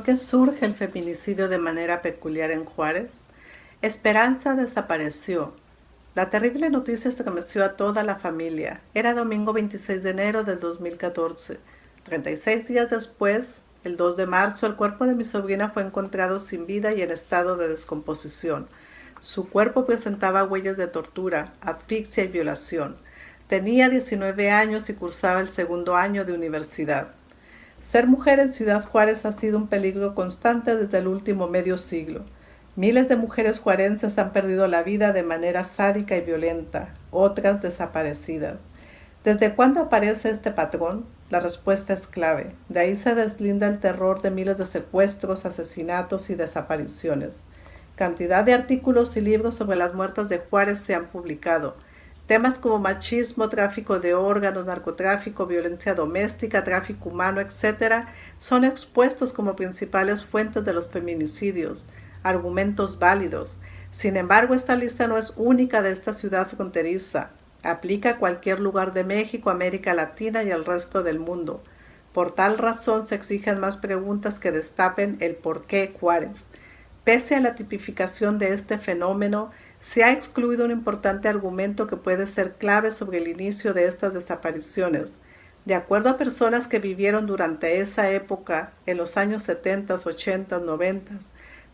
qué surge el feminicidio de manera peculiar en Juárez? Esperanza desapareció. La terrible noticia estremeció a toda la familia. Era domingo 26 de enero del 2014. 36 días después, el 2 de marzo, el cuerpo de mi sobrina fue encontrado sin vida y en estado de descomposición. Su cuerpo presentaba huellas de tortura, asfixia y violación. Tenía 19 años y cursaba el segundo año de universidad. Ser mujer en Ciudad Juárez ha sido un peligro constante desde el último medio siglo. Miles de mujeres juarenses han perdido la vida de manera sádica y violenta, otras desaparecidas. ¿Desde cuándo aparece este patrón? La respuesta es clave. De ahí se deslinda el terror de miles de secuestros, asesinatos y desapariciones. Cantidad de artículos y libros sobre las muertas de Juárez se han publicado. Temas como machismo, tráfico de órganos, narcotráfico, violencia doméstica, tráfico humano, etc., son expuestos como principales fuentes de los feminicidios, argumentos válidos. Sin embargo, esta lista no es única de esta ciudad fronteriza. Aplica a cualquier lugar de México, América Latina y al resto del mundo. Por tal razón se exigen más preguntas que destapen el por qué Juárez. Pese a la tipificación de este fenómeno, se ha excluido un importante argumento que puede ser clave sobre el inicio de estas desapariciones. De acuerdo a personas que vivieron durante esa época, en los años 70, 80, 90,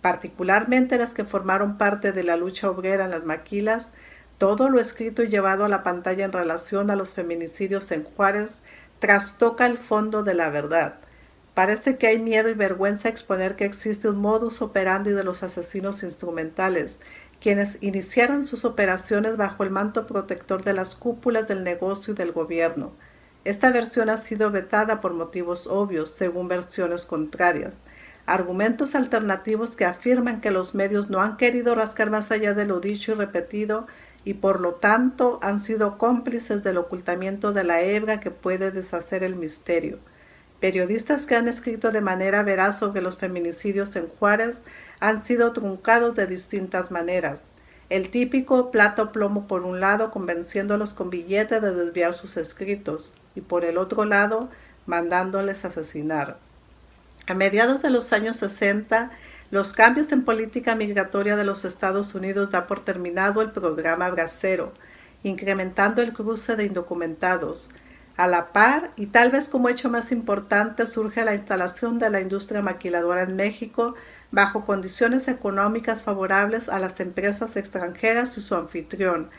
particularmente las que formaron parte de la lucha obrera en las maquilas, todo lo escrito y llevado a la pantalla en relación a los feminicidios en Juárez trastoca el fondo de la verdad. Parece que hay miedo y vergüenza a exponer que existe un modus operandi de los asesinos instrumentales, quienes iniciaron sus operaciones bajo el manto protector de las cúpulas del negocio y del gobierno. Esta versión ha sido vetada por motivos obvios, según versiones contrarias. Argumentos alternativos que afirman que los medios no han querido rascar más allá de lo dicho y repetido y por lo tanto han sido cómplices del ocultamiento de la hebra que puede deshacer el misterio. Periodistas que han escrito de manera veraz sobre los feminicidios en Juárez han sido truncados de distintas maneras. El típico plata o plomo por un lado, convenciéndolos con billete de desviar sus escritos, y por el otro lado, mandándoles asesinar. A mediados de los años 60, los cambios en política migratoria de los Estados Unidos da por terminado el programa Bracero, incrementando el cruce de indocumentados. A la par, y tal vez como hecho más importante, surge la instalación de la industria maquiladora en México bajo condiciones económicas favorables a las empresas extranjeras y su anfitrión,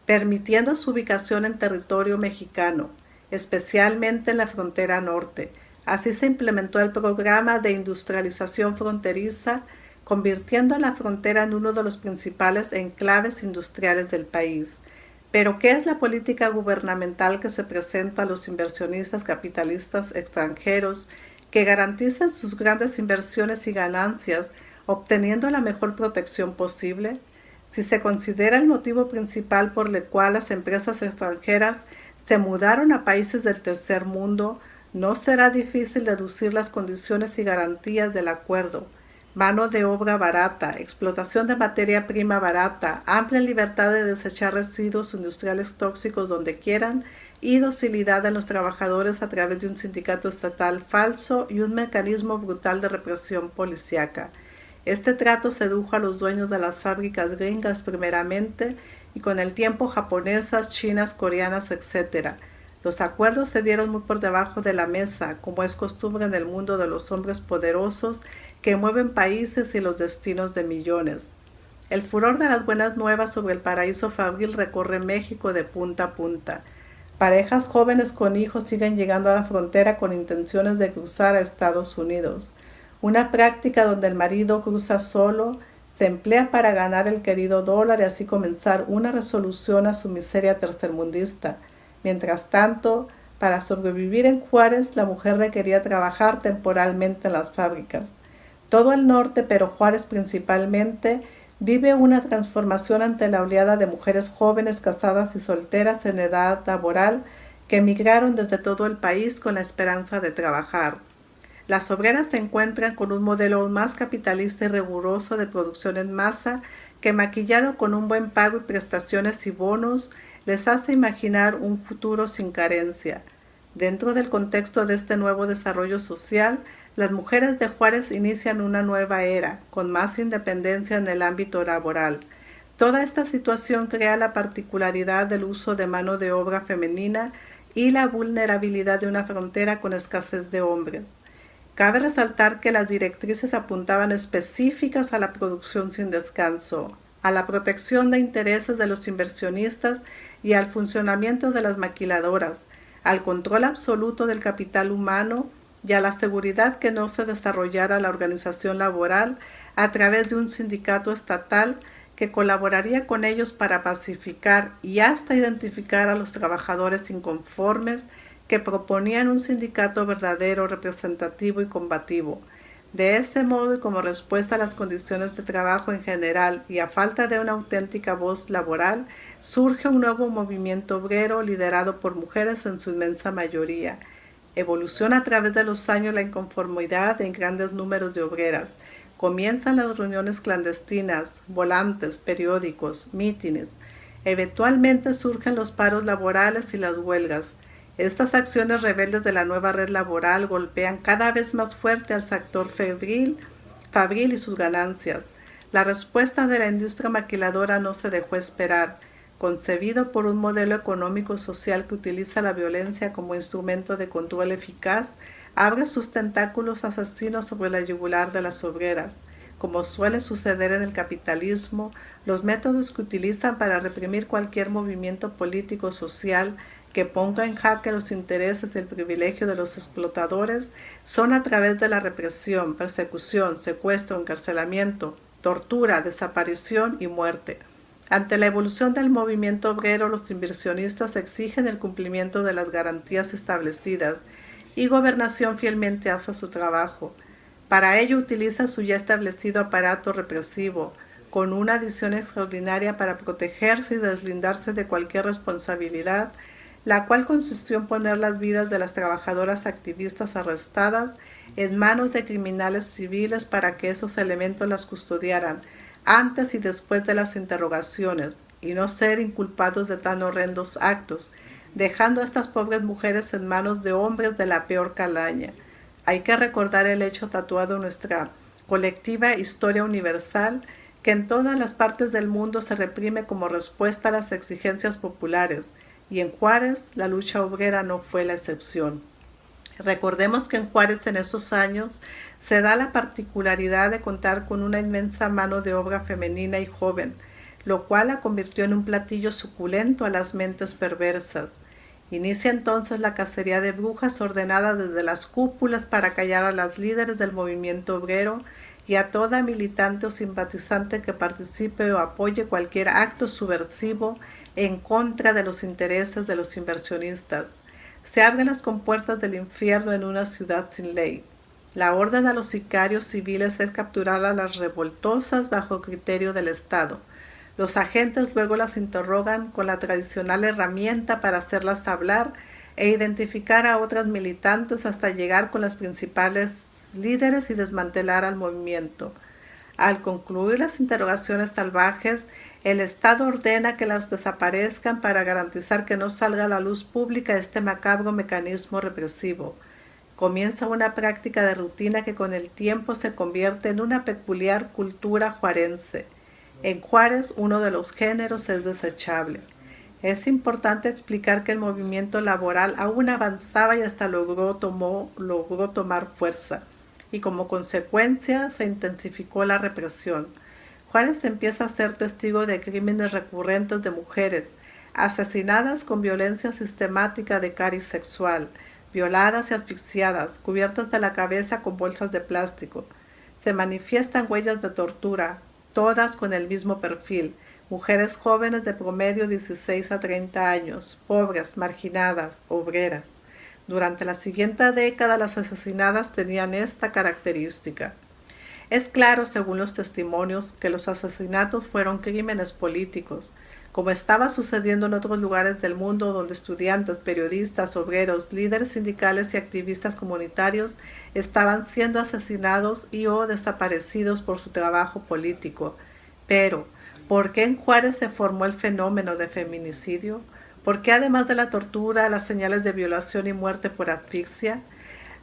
permitiendo su ubicación en territorio mexicano, especialmente en la frontera norte. Así se implementó el programa de industrialización fronteriza, convirtiendo a la frontera en uno de los principales enclaves industriales del país. Pero, ¿qué es la política gubernamental que se presenta a los inversionistas capitalistas extranjeros que garantizan sus grandes inversiones y ganancias, obteniendo la mejor protección posible? Si se considera el motivo principal por el cual las empresas extranjeras se mudaron a países del tercer mundo, no será difícil deducir las condiciones y garantías del acuerdo. Mano de obra barata, explotación de materia prima barata, amplia libertad de desechar residuos industriales tóxicos donde quieran y docilidad de los trabajadores a través de un sindicato estatal falso y un mecanismo brutal de represión policíaca. Este trato sedujo a los dueños de las fábricas gringas primeramente y con el tiempo japonesas, chinas, coreanas, etc. Los acuerdos se dieron muy por debajo de la mesa, como es costumbre en el mundo de los hombres poderosos que mueven países y los destinos de millones. El furor de las buenas nuevas sobre el paraíso fabril recorre México de punta a punta. Parejas jóvenes con hijos siguen llegando a la frontera con intenciones de cruzar a Estados Unidos. Una práctica donde el marido cruza solo, se emplea para ganar el querido dólar y así comenzar una resolución a su miseria tercermundista. Mientras tanto, para sobrevivir en Juárez, la mujer requería trabajar temporalmente en las fábricas. Todo el norte, pero Juárez principalmente, vive una transformación ante la oleada de mujeres jóvenes casadas y solteras en edad laboral que emigraron desde todo el país con la esperanza de trabajar. Las obreras se encuentran con un modelo aún más capitalista y riguroso de producción en masa que, maquillado con un buen pago y prestaciones y bonos, les hace imaginar un futuro sin carencia. Dentro del contexto de este nuevo desarrollo social, Las mujeres de Juárez inician una nueva era, con más independencia en el ámbito laboral. Toda esta situación crea la particularidad del uso de mano de obra femenina y la vulnerabilidad de una frontera con escasez de hombres. Cabe resaltar que las directrices apuntaban específicas a la producción sin descanso, a la protección de intereses de los inversionistas y al funcionamiento de las maquiladoras, al control absoluto del capital humano y a la seguridad que no se desarrollara la organización laboral a través de un sindicato estatal que colaboraría con ellos para pacificar y hasta identificar a los trabajadores inconformes que proponían un sindicato verdadero, representativo y combativo. De este modo, y como respuesta a las condiciones de trabajo en general y a falta de una auténtica voz laboral, surge un nuevo movimiento obrero liderado por mujeres en su inmensa mayoría. Evoluciona a través de los años la inconformidad en grandes números de obreras. Comienzan las reuniones clandestinas, volantes, periódicos, mítines. Eventualmente surgen los paros laborales y las huelgas. Estas acciones rebeldes de la nueva red laboral golpean cada vez más fuerte al sector fabril y sus ganancias. La respuesta de la industria maquiladora no se dejó esperar. Concebido por un modelo económico-social que utiliza la violencia como instrumento de control eficaz, abre sus tentáculos asesinos sobre la yugular de las obreras. Como suele suceder en el capitalismo, los métodos que utilizan para reprimir cualquier movimiento político-social que ponga en jaque los intereses y el privilegio de los explotadores son a través de la represión, persecución, secuestro, encarcelamiento, tortura, desaparición y muerte. Ante la evolución del movimiento obrero, los inversionistas exigen el cumplimiento de las garantías establecidas y Gobernación fielmente hace su trabajo. Para ello utiliza su ya establecido aparato represivo, con una adición extraordinaria para protegerse y deslindarse de cualquier responsabilidad, la cual consistió en poner las vidas de las trabajadoras activistas arrestadas en manos de criminales civiles para que esos elementos las custodiaran antes y después de las interrogaciones y no ser inculpados de tan horrendos actos, dejando a estas pobres mujeres en manos de hombres de la peor calaña. Hay que recordar el hecho tatuado en nuestra colectiva historia universal, que en todas las partes del mundo se reprime como respuesta a las exigencias populares, y en Juárez la lucha obrera no fue la excepción. Recordemos que en Juárez en esos años se da la particularidad de contar con una inmensa mano de obra femenina y joven, lo cual la convirtió en un platillo suculento a las mentes perversas. Inicia entonces la cacería de brujas ordenada desde las cúpulas para callar a las líderes del movimiento obrero y a toda militante o simpatizante que participe o apoye cualquier acto subversivo en contra de los intereses de los inversionistas. Se abren las compuertas del infierno en una ciudad sin ley. La orden a los sicarios civiles es capturar a las revoltosas bajo criterio del Estado. Los agentes luego las interrogan con la tradicional herramienta para hacerlas hablar e identificar a otras militantes hasta llegar con las principales líderes y desmantelar al movimiento. Al concluir las interrogaciones salvajes, el Estado ordena que las desaparezcan para garantizar que no salga a la luz pública este macabro mecanismo represivo. Comienza una práctica de rutina que con el tiempo se convierte en una peculiar cultura juarense. En Juárez, uno de los géneros es desechable. Es importante explicar que el movimiento laboral aún avanzaba y hasta logró tomar fuerza, y como consecuencia se intensificó la represión. Juárez empieza a ser testigo de crímenes recurrentes de mujeres, asesinadas con violencia sistemática de cariz sexual, violadas y asfixiadas, cubiertas de la cabeza con bolsas de plástico. Se manifiestan huellas de tortura, todas con el mismo perfil, mujeres jóvenes de promedio 16 a 30 años, pobres, marginadas, obreras. Durante la siguiente década las asesinadas tenían esta característica. Es claro, según los testimonios, que los asesinatos fueron crímenes políticos, como estaba sucediendo en otros lugares del mundo donde estudiantes, periodistas, obreros, líderes sindicales y activistas comunitarios estaban siendo asesinados y o desaparecidos por su trabajo político. Pero, ¿por qué en Juárez se formó el fenómeno de feminicidio? ¿Por qué además de la tortura, las señales de violación y muerte por asfixia?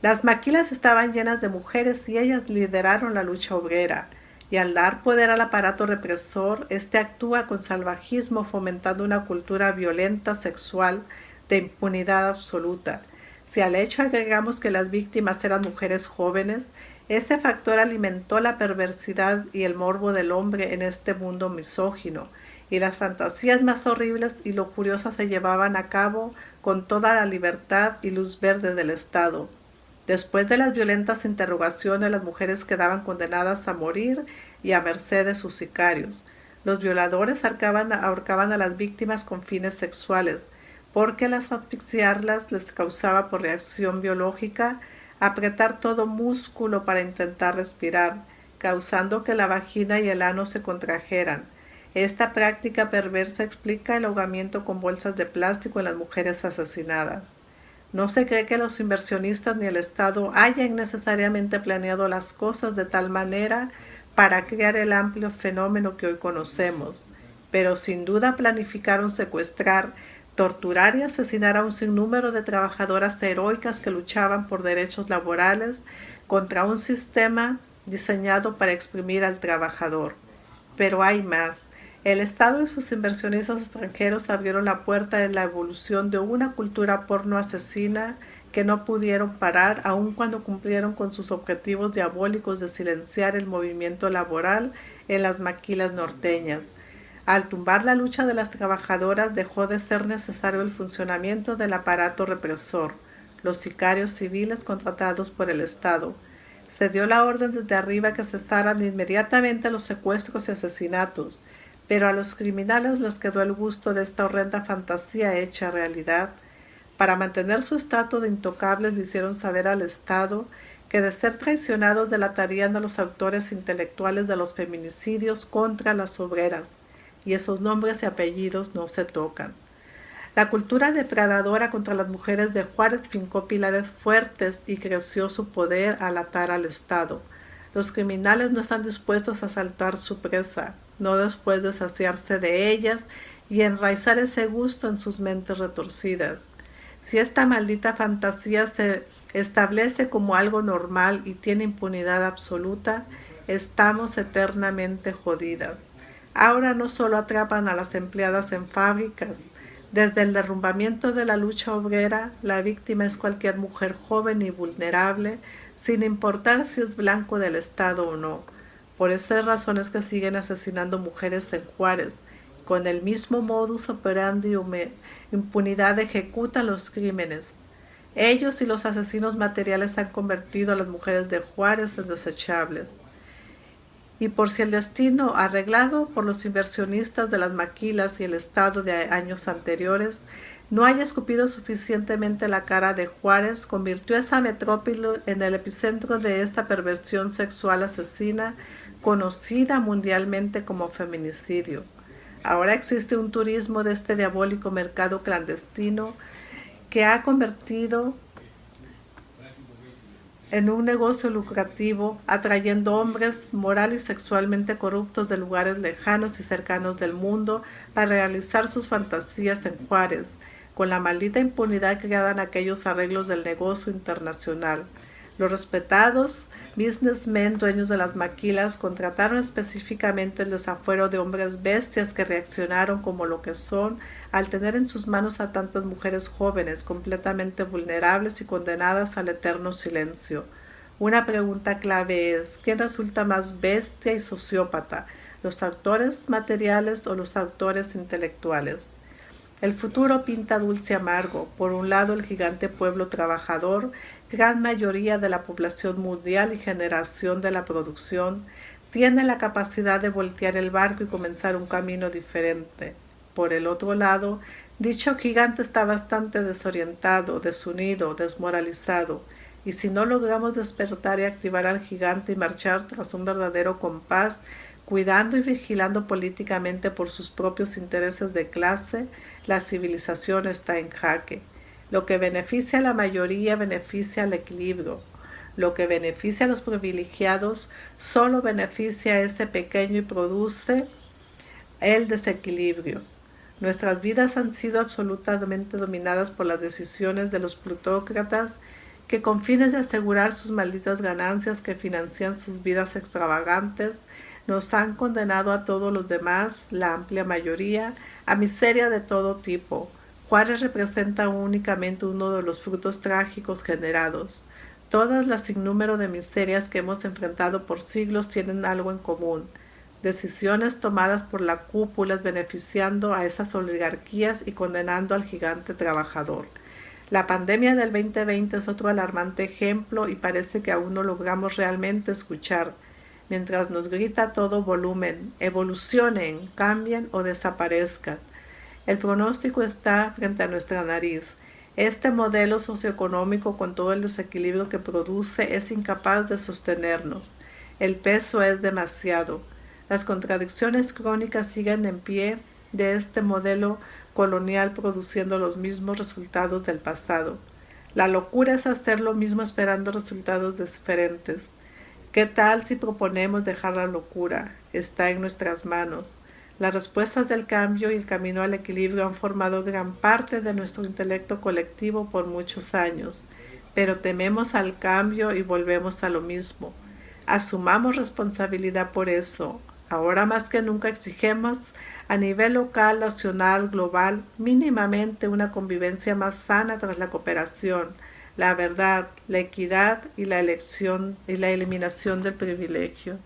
Las maquilas estaban llenas de mujeres y ellas lideraron la lucha obrera. Y al dar poder al aparato represor, este actúa con salvajismo fomentando una cultura violenta, sexual, de impunidad absoluta. Si al hecho agregamos que las víctimas eran mujeres jóvenes, este factor alimentó la perversidad y el morbo del hombre en este mundo misógino, y las fantasías más horribles y lujuriosas se llevaban a cabo con toda la libertad y luz verde del Estado. Después de las violentas interrogaciones, las mujeres quedaban condenadas a morir y a merced de sus sicarios. Los violadores ahorcaban a las víctimas con fines sexuales, porque al asfixiarlas les causaba por reacción biológica apretar todo músculo para intentar respirar, causando que la vagina y el ano se contrajeran. Esta práctica perversa explica el ahogamiento con bolsas de plástico en las mujeres asesinadas. No se cree que los inversionistas ni el Estado hayan necesariamente planeado las cosas de tal manera para crear el amplio fenómeno que hoy conocemos, pero sin duda planificaron secuestrar, torturar y asesinar a un sinnúmero de trabajadoras heroicas que luchaban por derechos laborales contra un sistema diseñado para exprimir al trabajador. Pero hay más. El Estado y sus inversionistas extranjeros abrieron la puerta de la evolución de una cultura porno asesina que no pudieron parar aun cuando cumplieron con sus objetivos diabólicos de silenciar el movimiento laboral en las maquilas norteñas. Al tumbar la lucha de las trabajadoras dejó de ser necesario el funcionamiento del aparato represor, los sicarios civiles contratados por el Estado. Se dio la orden desde arriba que cesaran inmediatamente los secuestros y asesinatos, pero a los criminales les quedó el gusto de esta horrenda fantasía hecha realidad. Para mantener su estatus de intocables le hicieron saber al Estado que de ser traicionados delatarían a los autores intelectuales de los feminicidios contra las obreras, y esos nombres y apellidos no se tocan. La cultura depredadora contra las mujeres de Juárez fincó pilares fuertes y creció su poder al atar al Estado. Los criminales no están dispuestos a asaltar su presa, no después de saciarse de ellas y enraizar ese gusto en sus mentes retorcidas. Si esta maldita fantasía se establece como algo normal y tiene impunidad absoluta, estamos eternamente jodidas. Ahora no solo atrapan a las empleadas en fábricas. Desde el derrumbamiento de la lucha obrera, la víctima es cualquier mujer joven y vulnerable, sin importar si es blanco del Estado o no. Por estas razones que siguen asesinando mujeres en Juárez. Con el mismo modus operandi y impunidad ejecutan los crímenes. Ellos y los asesinos materiales han convertido a las mujeres de Juárez en desechables. Y por si el destino arreglado por los inversionistas de las maquilas y el Estado de años anteriores no haya escupido suficientemente la cara de Juárez, convirtió esa metrópoli en el epicentro de esta perversión sexual asesina conocida mundialmente como feminicidio. Ahora existe un turismo de este diabólico mercado clandestino que ha convertido en un negocio lucrativo, atrayendo hombres moral y sexualmente corruptos de lugares lejanos y cercanos del mundo para realizar sus fantasías en Juárez, con la maldita impunidad creada en aquellos arreglos del negocio internacional. Los respetados businessmen dueños de las maquilas contrataron específicamente el desafuero de hombres bestias que reaccionaron como lo que son al tener en sus manos a tantas mujeres jóvenes, completamente vulnerables y condenadas al eterno silencio. Una pregunta clave es, ¿quién resulta más bestia y sociópata, los autores materiales o los autores intelectuales? El futuro pinta dulce y amargo. Por un lado, el gigante pueblo trabajador, gran mayoría de la población mundial y generación de la producción, tiene la capacidad de voltear el barco y comenzar un camino diferente. Por el otro lado, dicho gigante está bastante desorientado, desunido, desmoralizado, y si no logramos despertar y activar al gigante y marchar tras un verdadero compás, cuidando y vigilando políticamente por sus propios intereses de clase, la civilización está en jaque. Lo que beneficia a la mayoría beneficia al equilibrio. Lo que beneficia a los privilegiados solo beneficia a ese pequeño y produce el desequilibrio. Nuestras vidas han sido absolutamente dominadas por las decisiones de los plutócratas que con fines de asegurar sus malditas ganancias que financian sus vidas extravagantes, nos han condenado a todos los demás, la amplia mayoría, a miseria de todo tipo. Juárez representa únicamente uno de los frutos trágicos generados. Todas las sinnúmero de miserias que hemos enfrentado por siglos tienen algo en común: decisiones tomadas por la cúpula beneficiando a esas oligarquías y condenando al gigante trabajador. La pandemia del 2020 es otro alarmante ejemplo y parece que aún no logramos realmente escuchar, mientras nos grita a todo volumen: evolucionen, cambien o desaparezcan. El pronóstico está frente a nuestra nariz. Este modelo socioeconómico, con todo el desequilibrio que produce, es incapaz de sostenernos. El peso es demasiado. Las contradicciones crónicas siguen en pie de este modelo colonial, produciendo los mismos resultados del pasado. La locura es hacer lo mismo esperando resultados diferentes. ¿Qué tal si proponemos dejar la locura? Está en nuestras manos. Las respuestas del cambio y el camino al equilibrio han formado gran parte de nuestro intelecto colectivo por muchos años, pero tememos al cambio y volvemos a lo mismo. Asumamos responsabilidad por eso. Ahora más que nunca exigimos a nivel local, nacional, global, mínimamente una convivencia más sana tras la cooperación, la verdad, la equidad y la eliminación del privilegio.